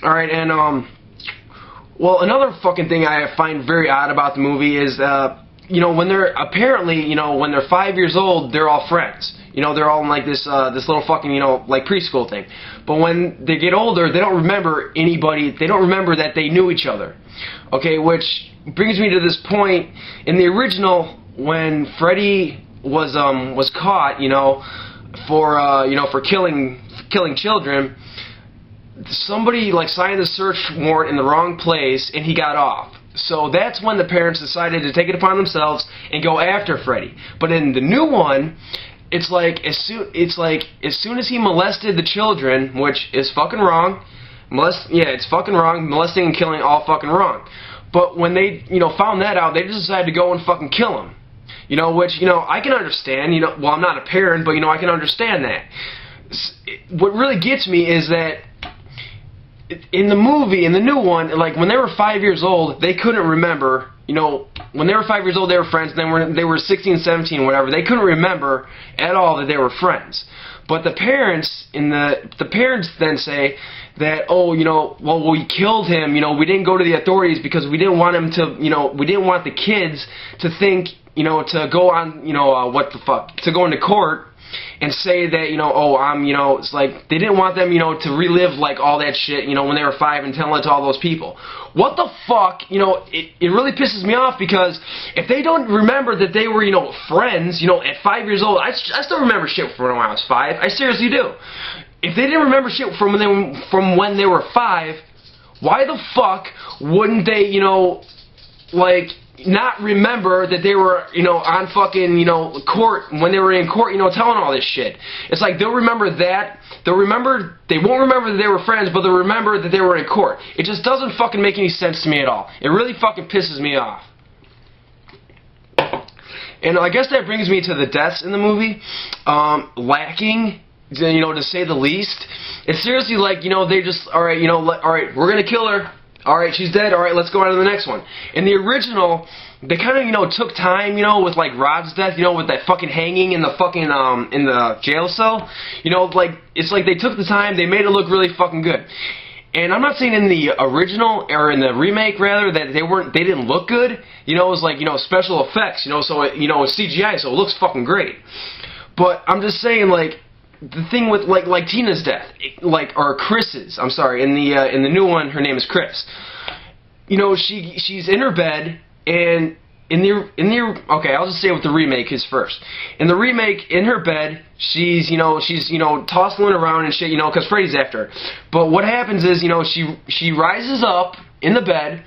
Alright, and, well, another fucking thing I find very odd about the movie is, you know, when they're, apparently, you know, when they're 5 years old, they're all friends. You know, they're all in, like, this little fucking, you know, like, preschool thing. But when they get older, they don't remember anybody, they don't remember that they knew each other. Okay, which brings me to this point, in the original, when Freddy was caught, you know, for killing children, somebody, like, signed the search warrant in the wrong place, and he got off. So that's when the parents decided to take it upon themselves and go after Freddy. But in the new one, it's like as soon as he molested the children, which is fucking wrong. It's fucking wrong. Molesting and killing, all fucking wrong. But when they, you know, found that out, they just decided to go and fucking kill him. You know, which, you know, I can understand. You know, well, I'm not a parent, but, you know, I can understand that. What really gets me is that in the movie, in the new one, like, when they were 5 years old, they couldn't remember, you know, when they were 5 years old, they were friends, and then they were 16, 17, whatever, they couldn't remember at all that they were friends. But the parents, the parents then say that, oh, you know, well, we killed him, you know, we didn't go to the authorities because we didn't want him to, you know, we didn't want the kids to think, you know, to go on, you know, to go into court and say that, you know, oh, you know, it's like, they didn't want them, you know, to relive, like, all that shit, you know, when they were 5 and tell it to all those people. What the fuck, you know, it really pisses me off, because if they don't remember that they were, you know, friends, you know, at 5 years old, I still remember shit from when I was 5, I seriously do. If they didn't remember shit from when they were 5, why the fuck wouldn't they, you know, like, not remember that they were, you know, on fucking, you know, court, when they were in court, you know, telling all this shit. It's like, they'll remember that, they won't remember that they were friends, but they'll remember that they were in court. It just doesn't fucking make any sense to me at all. It really fucking pisses me off. And I guess that brings me to the deaths in the movie. Lacking, you know, to say the least. It's seriously like, you know, they just, alright, you know, alright, we're gonna kill her. Alright, she's dead. Alright, let's go on to the next one. In the original, they kind of, you know, took time, you know, with, like, Rod's death, you know, with that fucking hanging in the fucking, in the jail cell. You know, like, it's like they took the time, they made it look really fucking good. And I'm not saying in the original, or in the remake, rather, that they didn't look good. You know, it was like, you know, special effects, you know, so, you know, it's CGI, so it looks fucking great. But I'm just saying, like, the thing with, like Tina's death, like, or Chris's, I'm sorry, in the new one, her name is Chris. You know, she's in her bed, and okay, I'll just say what the remake is first. In the remake, in her bed, she's tossing around and shit, you know, because Freddy's after her. But what happens is, you know, she rises up in the bed,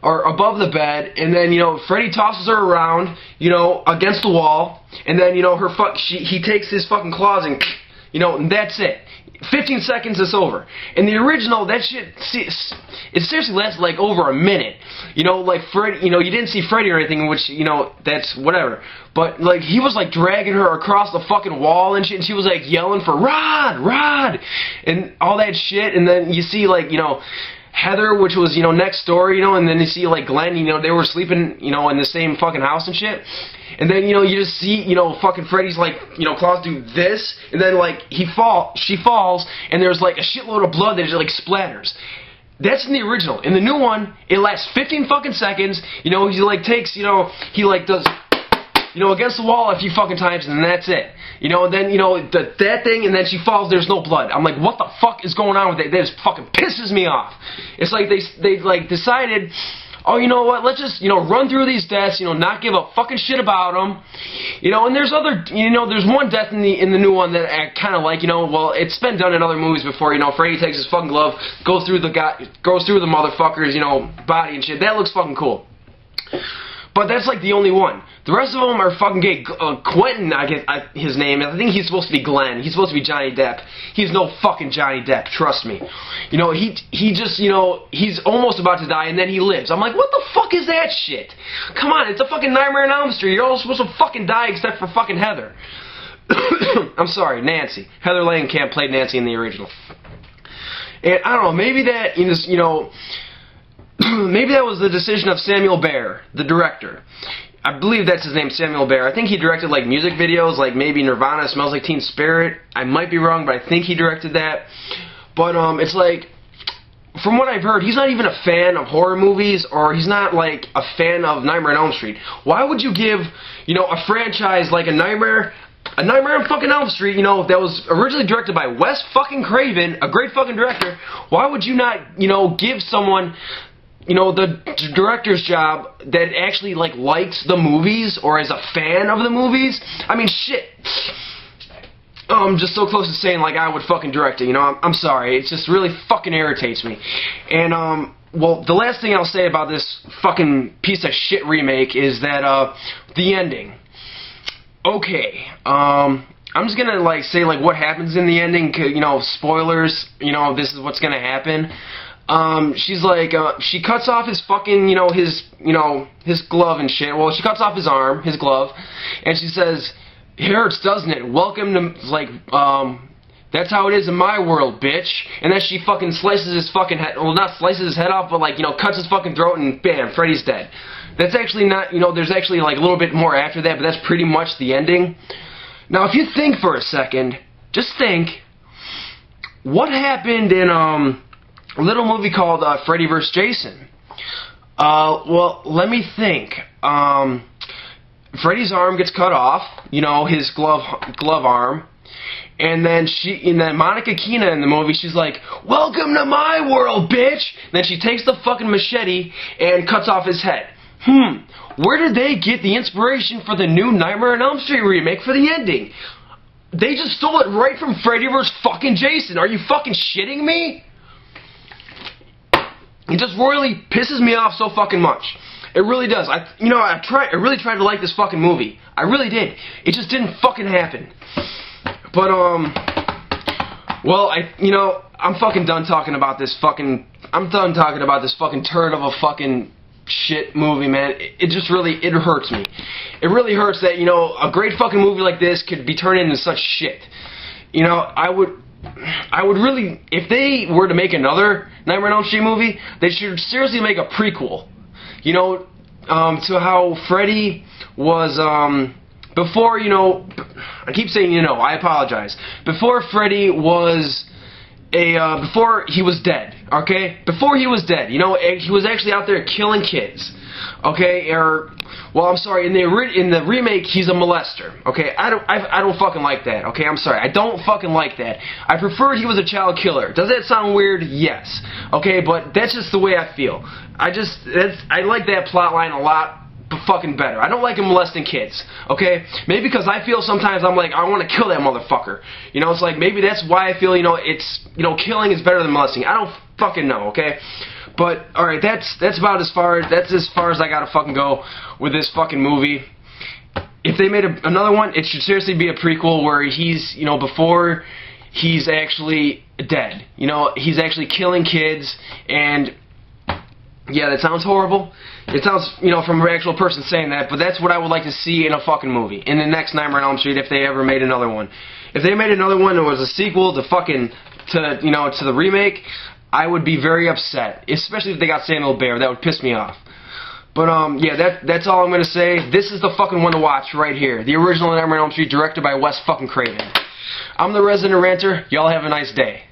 or above the bed, and then, you know, Freddy tosses her around, you know, against the wall, and then, you know, he takes his fucking claws and, you know, and that's it. 15 seconds, it's over. In the original, that shit, it seriously lasted like over a minute. You know, like Freddy, you know, you didn't see Freddy or anything, which, you know, that's whatever. But, like, he was, like, dragging her across the fucking wall and shit, and she was, like, yelling for Rod, Rod, and all that shit, and then you see, like, you know, Heather, which was, you know, next door, you know, and then you see, like, Glenn, you know, they were sleeping, you know, in the same fucking house and shit. And then, you know, you just see, you know, fucking Freddy's, like, you know, claws do this, and then, like, she falls, and there's, like, a shitload of blood that just, like, splatters. That's in the original. In the new one, it lasts 15 fucking seconds, you know, he, like, takes, you know, he, like, does, you know, against the wall a few fucking times, and then that's it. You know, and then, you know, that thing, and then she falls, there's no blood. I'm like, what the fuck is going on with that? That just fucking pisses me off. It's like they like, decided, oh, you know what, let's just, you know, run through these deaths, you know, not give a fucking shit about them. You know, and there's other, you know, there's one death in the new one that I kind of like, you know, well, it's been done in other movies before, you know, Freddy takes his fucking glove, goes through the motherfucker's, you know, body and shit. That looks fucking cool. But that's like the only one. The rest of them are fucking gay. Quentin, I guess his name. I think he's supposed to be Glenn. He's supposed to be Johnny Depp. He's no fucking Johnny Depp. Trust me. You know, he just, you know, he's almost about to die and then he lives. I'm like, what the fuck is that shit? Come on, it's a fucking Nightmare on Elm Street. You're all supposed to fucking die except for fucking Heather. I'm sorry, Nancy. Heather Langenkamp played Nancy in the original. And I don't know, maybe that, you know, maybe that was the decision of Samuel Baer, the director. I believe that's his name, Samuel Baer. I think he directed, like, music videos, like maybe Nirvana, Smells Like Teen Spirit. I might be wrong, but I think he directed that. But, it's like, from what I've heard, he's not even a fan of horror movies, or he's not like a fan of Nightmare on Elm Street. Why would you give, you know, a franchise like a Nightmare on fucking Elm Street, you know, that was originally directed by Wes fucking Craven, a great fucking director, why would you not, you know, give someone, you know, the director's job that actually, like, likes the movies, or is a fan of the movies? I mean, shit. I'm just so close to saying, like, I would fucking direct it, you know, I'm sorry, it just really fucking irritates me. And, well, the last thing I'll say about this fucking piece of shit remake is that, the ending. Okay, I'm just gonna, like, say, like, what happens in the ending, you know, spoilers, you know, this is what's gonna happen. She's like, she cuts off his fucking, his glove and shit. Well, she cuts off his arm, his glove, and she says, "It hurts, doesn't it? Welcome to, like, that's how it is in my world, bitch." And then she fucking slices his fucking head, well, not slices his head off, but, like, you know, cuts his fucking throat, and bam, Freddy's dead. That's actually not, you know, there's actually, like, a little bit more after that, but that's pretty much the ending. Now, if you think for a second, just think, what happened in, a little movie called Freddy vs. Jason? Well, let me think. Freddy's arm gets cut off, you know, his glove arm, and then Monica Keena in the movie, she's like, "Welcome to my world, bitch!" And then she takes the fucking machete and cuts off his head. Where did they get the inspiration for the new Nightmare on Elm Street remake for the ending? They just stole it right from Freddy vs. fucking Jason. Are you fucking shitting me? It just really pisses me off so fucking much. It really does. I really tried to like this fucking movie. I really did. It just didn't fucking happen. But, well, I'm fucking done talking about this fucking, turd of a fucking shit movie, man. It just really, it hurts me. It really hurts that, you know, a great fucking movie like this could be turned into such shit. You know, I would really, if they were to make another Nightmare on Elm Street movie, they should seriously make a prequel. You know, to how Freddy was, before, you know, I keep saying, you know, I apologize. Before Freddy was before he was dead, okay? Before he was dead, you know, he was actually out there killing kids, okay? Well, I'm sorry, in the remake, he's a molester, okay? I don't fucking like that, okay? I'm sorry, I don't fucking like that. I prefer he was a child killer. Does that sound weird? Yes, okay? But that's just the way I feel. I like that plot line a lot fucking better. I don't like him molesting kids, okay? Maybe because I feel sometimes I'm like, I want to kill that motherfucker. You know, it's like, maybe that's why I feel, you know, killing is better than molesting. I don't fucking know, okay? But, alright, that's about as far as I gotta fucking go with this fucking movie. If they made another one, it should seriously be a prequel where he's, you know, before he's actually dead. You know, he's actually killing kids, and yeah, that sounds horrible. It sounds, you know, from an actual person saying that, but that's what I would like to see in a fucking movie. In the next Nightmare on Elm Street, if they ever made another one. If they made another one that was a sequel to the remake, I would be very upset. Especially if they got Samuel Bear. That would piss me off. But, yeah, that's all I'm gonna say. This is the fucking one to watch right here. The original Nightmare on Elm Street, directed by Wes fucking Craven. I'm the resident ranter. Y'all have a nice day.